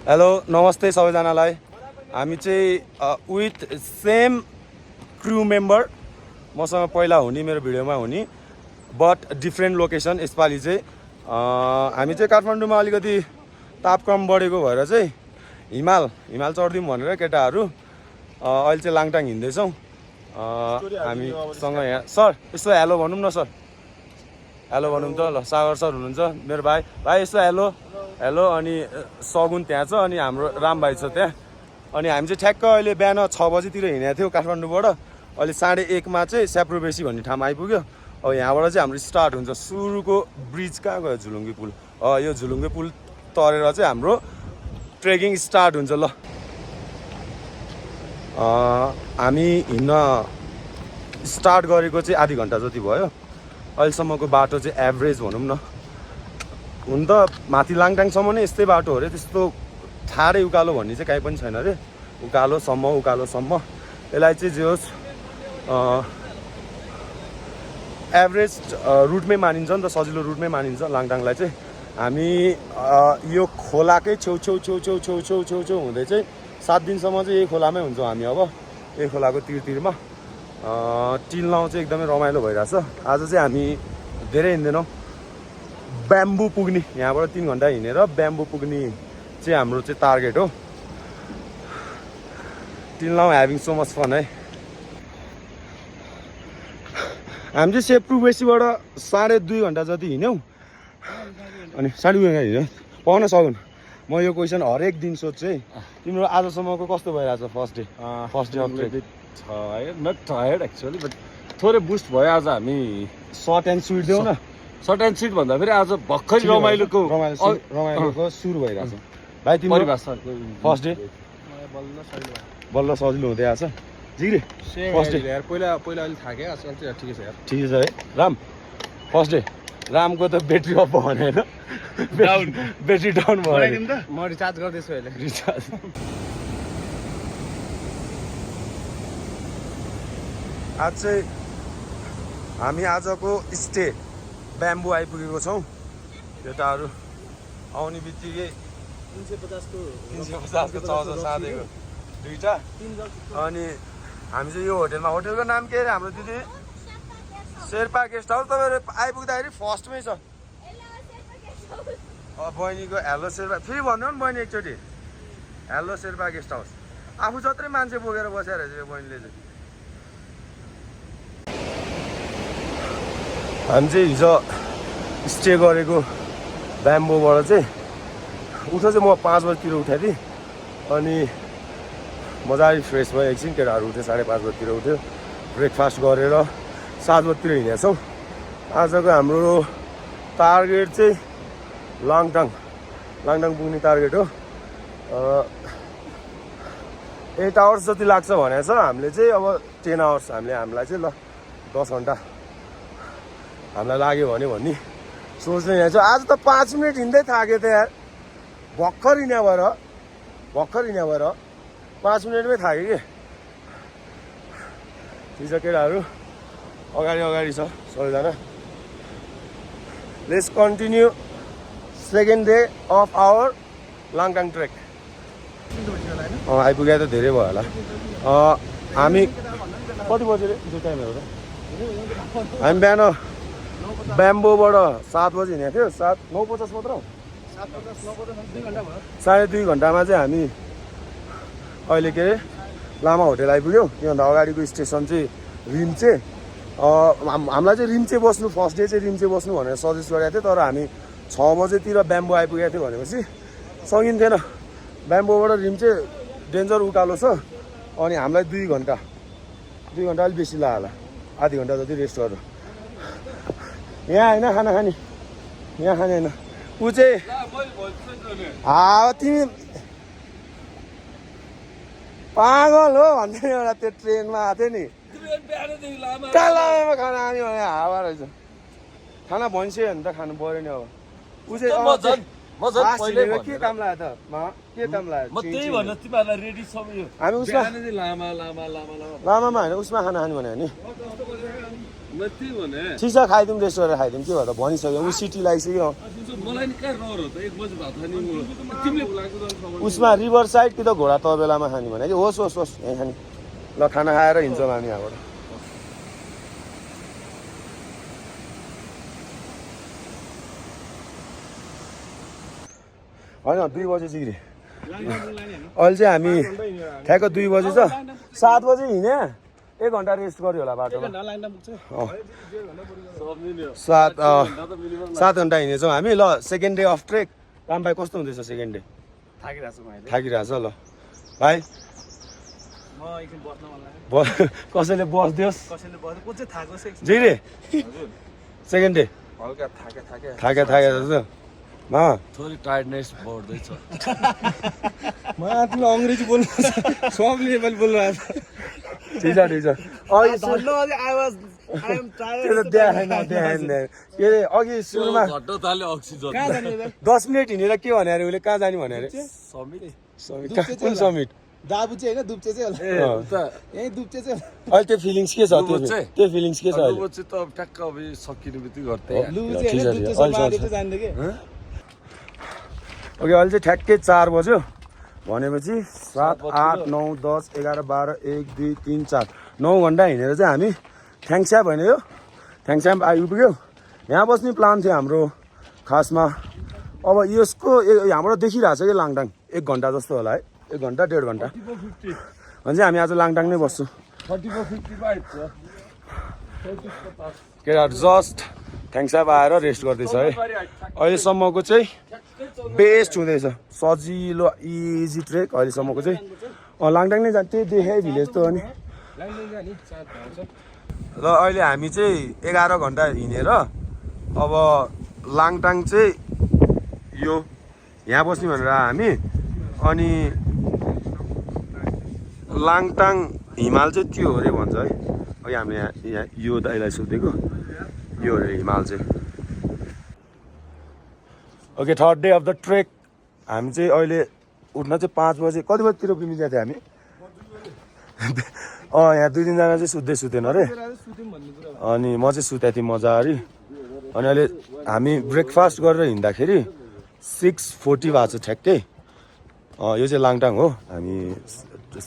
Hello नमस्ते सबैजनालाई हामी चाहिँ विथ सेम क्रू मेम्बर मसँग पहिला हुने मेरो भिडियोमा हुने बट डिफ्रेन्ट लोकेसन यसपालि चाहिँ हामी चाहिँ काठमाडौँमा अलिकति तापक्रम बढेको भएर चाहिँ हिमाल चढ्दिउँ भनेर केटाहरू अहिले चाहिँ लाङटाङ हिँड्दैछौँ हामीसँग यहाँ सर यसो हेलो भनौँ न सर हेलो भनौँ त ल सागर सर हुनुहुन्छ मेरो भाइ यसो हेलो हेलो अनि सगुन त्यहाँ छ अनि हाम्रो राम भाइ छ त्यहाँ अनि हामी चाहिँ ठ्याक्क अहिले बिहान 6 बजीतिर हिँडेको थियौँ काठमाडौँबाट अहिले 1:30मा चाहिँ स्याप्रोबेसी भन्ने ठाउँमा आइपुग्यो अब यहाँबाट चाहिँ हाम्रो स्टार्ट हुन्छ सुरुको ब्रिज कहाँ गयो झुलुङ्गे पुल यो झुलुङ्गे पुल तरेर चाहिँ हाम्रो ट्रेकिङ स्टार्ट हुन्छ ल हामी हिँड्न स्टार्ट गरेको चाहिँ आधी घन्टा जति भयो अहिलेसम्मको बाटो चाहिँ एभरेज भनौँ न हुन त माथि लाङटाङसम्म नै यस्तै बाटो हो अरे त्यस्तो ठाडै उकालो भन्ने चाहिँ काहीँ पनि छैन अरे उकालोसम्म यसलाई चाहिँ जे होस् एभरेज रुटमै मानिन्छ नि त सजिलो रुटमै मानिन्छ लाङटाङलाई चाहिँ हामी यो खोलाकै छेउ हुँदै चाहिँ 7 दिनसम्म चाहिँ यही खोलामै हुन्छौँ हामी अब यही खोलाको तिरमा टिलनाउ चाहिँ एकदमै रमाइलो भइरहेछ आज चाहिँ हामी धेरै हिँड्दैनौँ ब्याम्बु पुग्ने यहाँबाट 3 घन्टा हिँडेर ब्याम्बु पुग्ने चाहिँ हाम्रो चाहिँ टार्गेट हो till now having so much fun है हामी चाहिँ सेप्रोबेसीबाट 2.5 घन्टा जति हिँड्यौँ अनि 2.5 घन्टा हिँड्यौँ पाउन सकुन् म यो क्वेसन हरेक दिन सोध्छु है तिम्रो आजसम्मको कस्तो भइरहेछ first day of trek not tired actually but थोरै बुस्ट भयो आज हामी सर्ट एन्ड स्विट देऊ न सर्ट एन्ड स्विट भन्दा फेरि आज भर्खर रमाइलोको सुरु भइरहेछ भाइ तिम्रो फर्स्ट डे बल्ल सजिलो हुँदै आछ जिग्री फर्स्ट डे यार पहिला अलि थाके आजकल चाहिँ ठिकै छ यार ठिकै छ है राम फर्स्ट डे रामको त ब्याट्री अफ भयो होइन ब्याट्री डाउन भयो म रिचार्ज गर्दैछु अहिले रिचार्ज आज चाहिँ हामी आजको स्टे ब्याम्बु आइपुगेको छौँ केटाहरू आउने बित्तिकै 350 को चार्जर साधेको दुईटा अनि हामी चाहिँ यो होटेलको नाम के अरे हाम्रो दिदी शेर्पा गेस्ट हाउस तपाईँहरू आइपुग्दाखेरि फर्स्टमै छ बहिनीको हेलो शेर्पा फेरि भन्नु नि बहिनी एकचोटि हेलो शेर्पा गेस्ट हाउस आफू जत्रै मान्छे बोकेर बसेर रहेछ यो बहिनीले चाहिँ हामी चाहिँ हिजो स्टे गरेको ब्याम्बोबाट चाहिँ म 5 बजीतिर उठाएको थिएँ अनि मजाले फ्रेस भयो एकछिन केटाहरू उठ्यो 5:30 बजीतिर उठ्यो ब्रेकफास्ट गरेर 7 बजीतिर हिँडेको छौँ आजको हाम्रो टार्गेट चाहिँ लाङटाङ पुग्ने टार्गेट हो 8 आवर्स जति लाग्छ भनेको छ हामीले चाहिँ अब 10 आवर्स हामीलाई चाहिँ ल 10 घन्टा हामीलाई लाग्यो भने भन्ने सोच्दै यहाँ छ आज त 5 मिनट हिँड्दै थाक्यो त यार भर्खर हिँड्या भएर 5 मिनटमै थाक्यो कि ठिक छ केटाहरू अगाडि छ सबैजना let's continue second day of our Langtang trek आइपुगे त धेरै भयो होला हामी कति बजी त्यो टाइमहरू त हामी बिहान ब्याम्बोबाट 7 बजी हिँडेको थियो 9:50 मात्र 2.5 घन्टामा चाहिँ हामी अहिले के अरे लामा होटेल आइपुग्यौँ त्योभन्दा अगाडिको स्टेसन चाहिँ रिम्चे हामीलाई चाहिँ रिम्चे बस्नु फर्स्ट डे चाहिँ रिम्चे बस्नु भनेर सजेस्ट गरेको थियो तर हामी 6 बजेतिर ब्याम्बो आइपुगेको थियो भनेपछि सकिन्थेन ब्याम्बोबाट रिम्चे डेन्जर उकालो छ अनि हामीलाई 2 घन्टा अलिक बेसी लाग्यो होला आधी घन्टा जति रेस्ट गर्नु यहाँ होइन खाना खाने यहाँ खाने होइन ऊ चाहिँ तिमी पागल हो भन्दै एउटा त्यो ट्रेनमा आएको थियो नि लामामा खाना खाने भने हावा रहेछ खाना भनिसक्यो भने त खानु पऱ्यो नि अब ऊ चाहिँ के काम लाग्यो त के काम लाग्यो हामी उसमा लामामा होइन उसमा खाना खाने भने नि त्यही भने ठिक छ खाइदिउँ रेस्ट गरेर खाइदिउँ के भयो त भनिसक्यो ऊ सिटी लगाइसक्यो मलाई नि कहाँ रहर हो त 1 बजे भात खाने तिमीले उसमा रिभर साइड कि त घोडा तबेलामा खाने भने कि होस् होस् होस् यहीँ खाने ल खाना खाएर हिँड्छौँ हामी यहाँबाट होइन 2 बजे चिग्री अहिले चाहिँ हामी ठ्याक्क 2 बजे छ 7 बजे हिँड्यो 1 घन्टा रेस्ट गर्यो होला बाटोमा 7 घन्टा हिँडेछौँ हामी ल second day of trek Ram भाइ कस्तो हुँदैछ सेकेन्ड डे थाकिरहेछ ल भाइ कसैले बस्दियोस् जिरे सेकेन्ड डे हल्का थाके जस्तो थोरै टायर्डनेस बढ्दैछ अंग्रेजी बोल्नु सबले नेपाली बोल्नु ठिक छ देखाएन के अरे अघि सुरुमा घट्न थाल्यो अक्सिजन 10 मिनट हिँडेर के भने अरे उसले कहाँ जाने भने अरे समिट कुन समिट दाबुचे होइन दुप्चे चाहिँ होला यही दुप्चे चाहिँ अहिले त्यो फिलिङ्स के छ त्यो फिलिङ्स के छ अहिले अब चाहिँ त ट्याक्क अब सकिने बित्तिकै गर्दै लुबुचे होइन दुप्चे चाहिँ मारेको जान्दै के ओके अहिले चाहिँ ठ्याक्कै 4 बज्यो भनेपछि 7 8 9 10 11 12 1 2 3 4 9 घन्टा हिँडेर चाहिँ हामी थ्याङ्क्स्याप होइन यो थ्याङ्क्स्याप आइपुग्यो यहाँ बस्ने प्लान थियो हाम्रो खासमा अब यसको यहाँबाट देखिरहेको छ कि लाङटाङ 1 घन्टा जस्तो होला है 1 घन्टा 1.5 घन्टा भने चाहिँ हामी आज लाङटाङ नै बस्छौँ 34-55 केटाहरू जस्ट थ्याङ्क्स्याप आएर रेस्ट गर्दैछ है अहिलेसम्मको चाहिँ बेस्ट हुँदैछ सजिलो इजी ट्रेक अहिलेसम्मको चाहिँ लाङटाङ नै जान्छ त्यही देखाइ भिलेज त अनि र अहिले हामी चाहिँ 11 घन्टा हिँडेर अब लाङटाङ चाहिँ यो यहाँ बस्ने भनेर हामी अनि लाङटाङ हिमाल चाहिँ त्यो हो अरे भन्छ है अघि हामीले यहाँ यो दाइलाई सोधेको यो अरे हिमाल चाहिँ okay third day of the trek हामी चाहिँ अहिले उठ्न चाहिँ 5 बजे कति बजीतिर पुगिन्छ थियो हामी यहाँ 2-3 जना चाहिँ सुत्दैन अरे अनि म चाहिँ सुतेको थिएँ मजारी अनि अहिले हामी ब्रेकफास्ट गरेर हिँड्दाखेरि 6:40 भएको छ ठ्याक्कै यो चाहिँ लाङटाङ हो हामी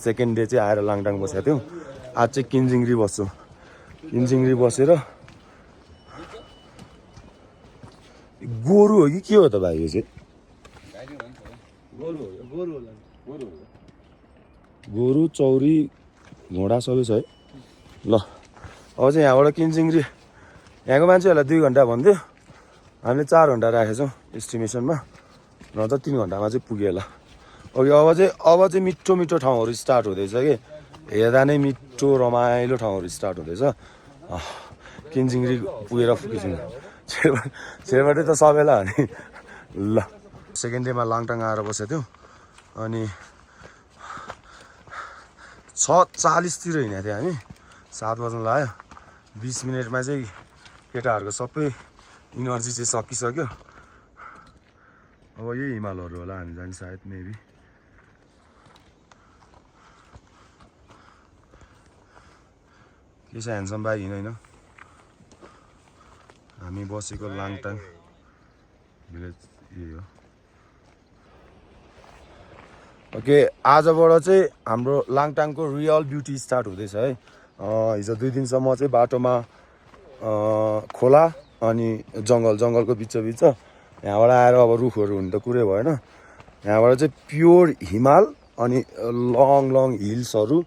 सेकेन्ड डे चाहिँ आएर लाङटाङ बसेको थियौँ आज चाहिँ किन्जिङरी बस्छौँ किन्जिङरी बसेर गोरु हो कि के हो त भाइ यो चाहिँ गोरु चौरी घोडा सबै छ है ल अब चाहिँ यहाँबाट किन्जिङरी यहाँको मान्छेहरूलाई 2 घन्टा भन्थ्यो हामीले 4 घन्टा राखेको छौँ एस्टिमेसनमा नत्र 3 घन्टामा चाहिँ पुग्यो होला ओके अब चाहिँ मिठो मिठो ठाउँहरू स्टार्ट हुँदैछ कि हेर्दा नै मिठो रमाइलो ठाउँहरू स्टार्ट हुँदैछ किन्जिङरी पुगेर फुकिन्छौँ छेरबाटै त सबैलाई हो नि ल सेकेन्ड डेमा लाङटाङ आएर बसेको थियौँ अनि 6:40 तिर हिँडेको थियौँ हामी 7 बज्न लाग्यो 20 मिनटमा चाहिँ केटाहरूको सबै इनर्जी चाहिँ सकिसक्यो अब यही हिमालहरू होला हामी जाने सायद मेबी के छ ह्यान्डसम भाइ हिँड हामी बसेको लाङटाङ भिलेज यही हो ओके आजबाट चाहिँ हाम्रो लाङटाङको रियल ब्युटी स्टार्ट हुँदैछ है हिजो 2 दिनसम्म चाहिँ बाटोमा खोला अनि जङ्गलको बिच यहाँबाट आएर अब रुखहरू हुनु त कुरै भएन यहाँबाट चाहिँ प्योर हिमाल अनि लङ हिल्सहरू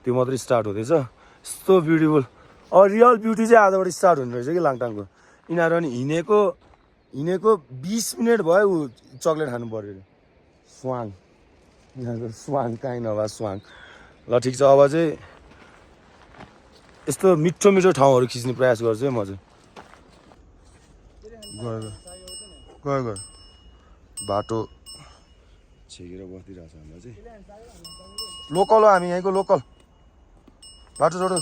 त्यो मात्रै स्टार्ट हुँदैछ यस्तो ब्युटिफुल अब रियल ब्युटी चाहिँ आजबाट स्टार्ट हुने रहेछ कि लाङटाङको यिनीहरू अनि हिँडेको 20 मिनट भयो ऊ चक्लेट खानु पऱ्यो अरे स्वाङ यिनीहरूको स्वाङ काहीँ नभए स्वाङ ल ठिक छ अब चाहिँ यस्तो मिठो ठाउँहरू खिच्ने प्रयास गर्छु है म चाहिँ गयो बाटो छेकेर बसिरहेको छ हामीलाई चाहिँ लोकल हो हामी यहीँको लोकल बाटो छोडो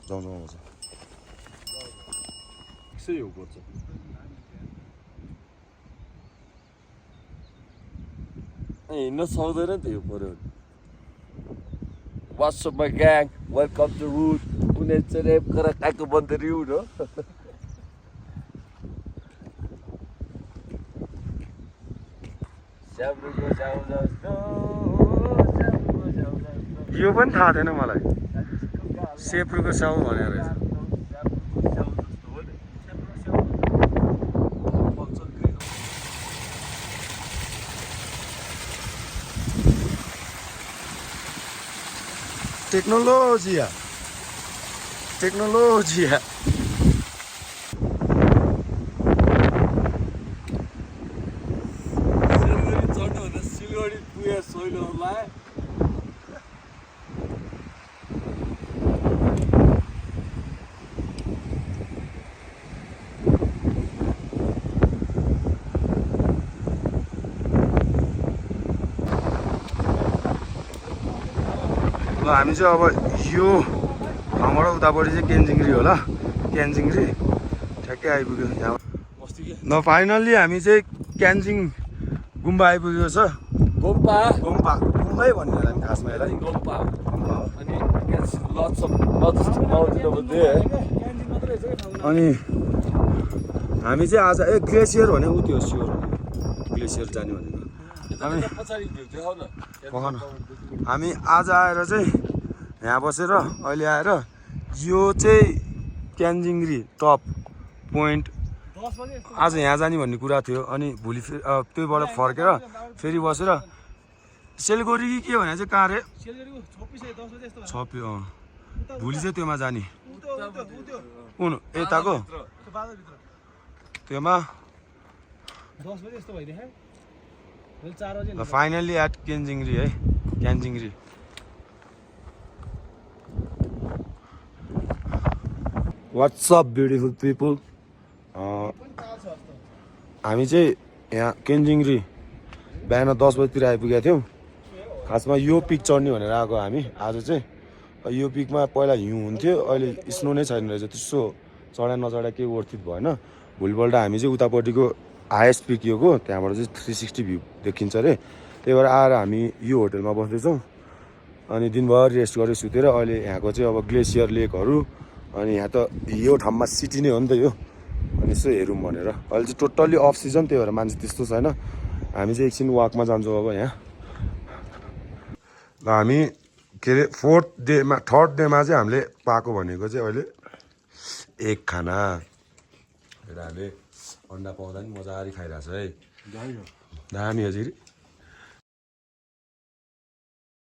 जाउँ बस्छ सही हो पर्छ हिँड्न सक्दैन त्यो पर्यो What's up my gang? Welcome to Root कुनै करा काको बन्दरिउ न यो पनि थाहा थिएन मलाई सेप्रुको साउ भनेर रहेछ टेक्नोलोजिया सिलगढी पुगे सोइलोलाई ल हामी चाहिँ अब यो ठाउँबाट उतापट्टि चाहिँ केन्जिङरी होला क्यान्जिङरी ठ्याक्कै आइपुग्यो यहाँ न फाइनल्ली हामी चाहिँ क्यान्जिङ गुम्बा आइपुगेको छ गुम्बै भन्ने होला नि खासमा यसलाई अनि हामी चाहिँ आज ग्लेसियर भने उ त्यो स्योर ग्लेसियर जाने भनेको हामी आज आएर चाहिँ यहाँ बसेर अहिले आएर यो चाहिँ क्यान्जिङरी टप पोइन्ट आज यहाँ जाने भन्ने कुरा थियो अनि भोलि त्योबाट फर्केर फेरि बसेर सिलगढी कि के भने चाहिँ कहाँ रे छप्यो भोलि चाहिँ त्योमा जाने कुन यताको त्योमा फाइनल्ली एट क्यान्जिङरी है क्यान्जिङरी वाट्सअप ब्युटिफुल पिपुल हामी चाहिँ यहाँ क्यान्जिङरी बिहान 10 बजीतिर आइपुगेका थियौँ खासमा यो पिक चढ्ने भनेर आएको हामी आज चाहिँ यो पिकमा पहिला हिउँ हुन्थ्यो अहिले स्नो नै छैन रहेछ त्यसो चढा नचढा केही वर्थित भएन भोलिपल्ट हामी चाहिँ उतापट्टिको हाइएस्ट पिक यो हो त्यहाँबाट चाहिँ 360 भ्यू देखिन्छ अरे त्यही भएर आएर हामी यो होटलमा बस्दैछौँ अनि दिनभर रेस्ट गरेर सुतेर अहिले यहाँको चाहिँ अब ग्लेसियर लेकहरू अनि यहाँ त यो ठाउँमा सिटी नै हो नि त यो अनि यसो हेरौँ भनेर अहिले चाहिँ टोटल्ली अफ सिजन त्यही भएर मान्छे त्यस्तो छैन हामी चाहिँ एकछिन वाकमा जान्छौँ अब यहाँ ल हामी के अरे थर्ड डेमा चाहिँ हामीले पाएको भनेको चाहिँ अहिले एक खाना केटाहरूले अन्डा पाउँदा नि मजाले खाइरहेको छ है दामी हजुर